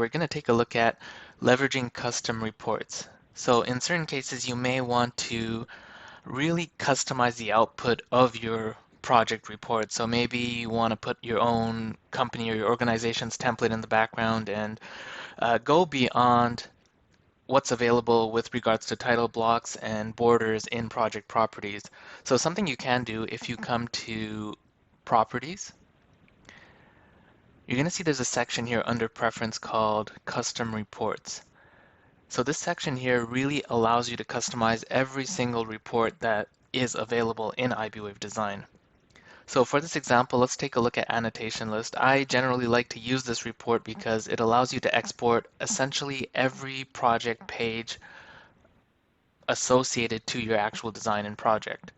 We're going to take a look at leveraging custom reports. So in certain cases, you may want to really customize the output of your project report. So maybe you want to put your own company or your organization's template in the background and go beyond what's available with regards to title blocks and borders in project properties. So something you can do if you come to properties, you're going to see there's a section here under preference called custom reports. So this section here really allows you to customize every single report that is available in iBwave Design. So for this example, let's take a look at annotation list. I generally like to use this report because it allows you to export essentially every project page associated to your actual design and project.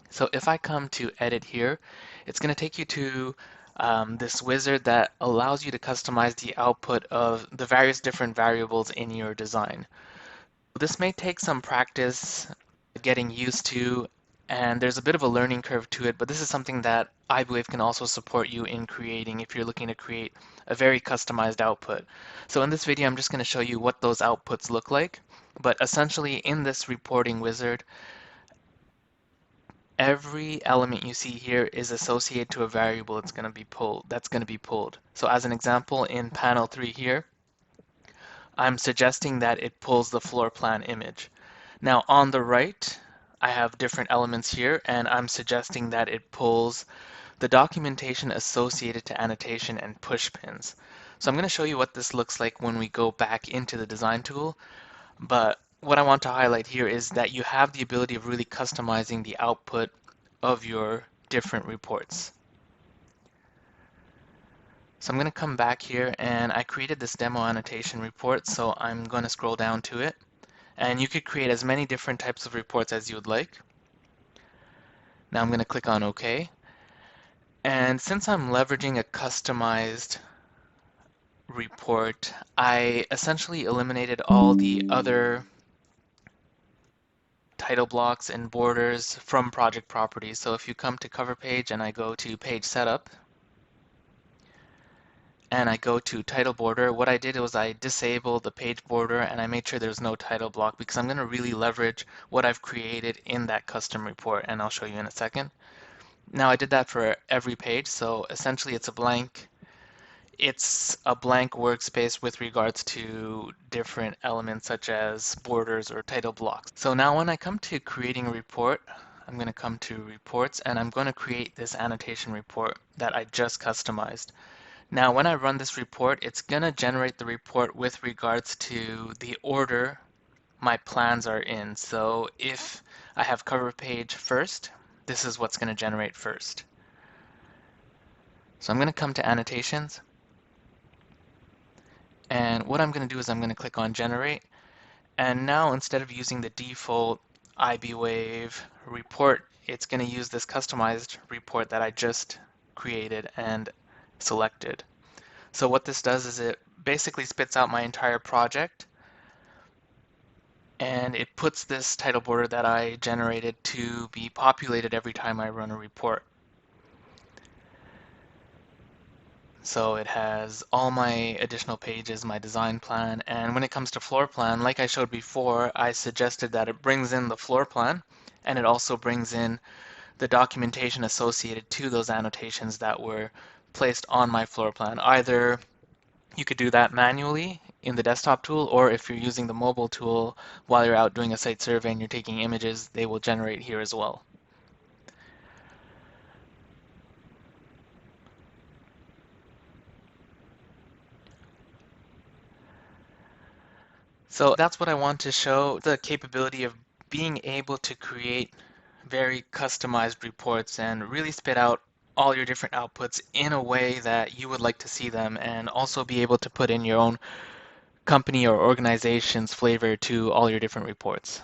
So if I come to edit here, it's going to take you to this wizard that allows you to customize the output of the various different variables in your design. This may take some practice getting used to, and there's a bit of a learning curve to it, but this is something that iBwave can also support you in creating if you're looking to create a very customized output. So in this video, I'm just going to show you what those outputs look like. But essentially in this reporting wizard, every element you see here is associated to a variable that's going to be pulled. So as an example, in panel 3 here, I'm suggesting that it pulls the floor plan image. Now on the right, I have different elements here, and I'm suggesting that it pulls the documentation associated to annotation and push pins. So I'm going to show you what this looks like when we go back into the design tool, but what I want to highlight here is that you have the ability of really customizing the output of your different reports. So I'm going to come back here, and I created this demo annotation report, so I'm going to scroll down to it. And you could create as many different types of reports as you would like. Now I'm going to click on OK. And since I'm leveraging a customized report, I essentially eliminated all the other title blocks and borders from project properties. So if you come to cover page and I go to page setup and I go to title border, what I did was I disabled the page border and I made sure there's no title block because I'm going to really leverage what I've created in that custom report, and I'll show you in a second. Now I did that for every page, so essentially it's a blank workspace with regards to different elements such as borders or title blocks. So now when I come to creating a report, I'm going to come to reports and I'm going to create this annotation report that I just customized. Now when I run this report, it's going to generate the report with regards to the order my plans are in. So if I have cover page first, this is what's going to generate first. So I'm going to come to annotations. And what I'm going to do is I'm going to click on generate. And now instead of using the default iBwave report, it's going to use this customized report that I just created and selected. So what this does is it basically spits out my entire project, and it puts this title border that I generated to be populated every time I run a report. So it has all my additional pages, my design plan, and when it comes to floor plan, like I showed before, I suggested that it brings in the floor plan, and it also brings in the documentation associated to those annotations that were placed on my floor plan. Either you could do that manually in the desktop tool, or if you're using the mobile tool while you're out doing a site survey and you're taking images, they will generate here as well. So that's what I want to show, the capability of being able to create very customized reports and really spit out all your different outputs in a way that you would like to see them, and also be able to put in your own company or organization's flavor to all your different reports.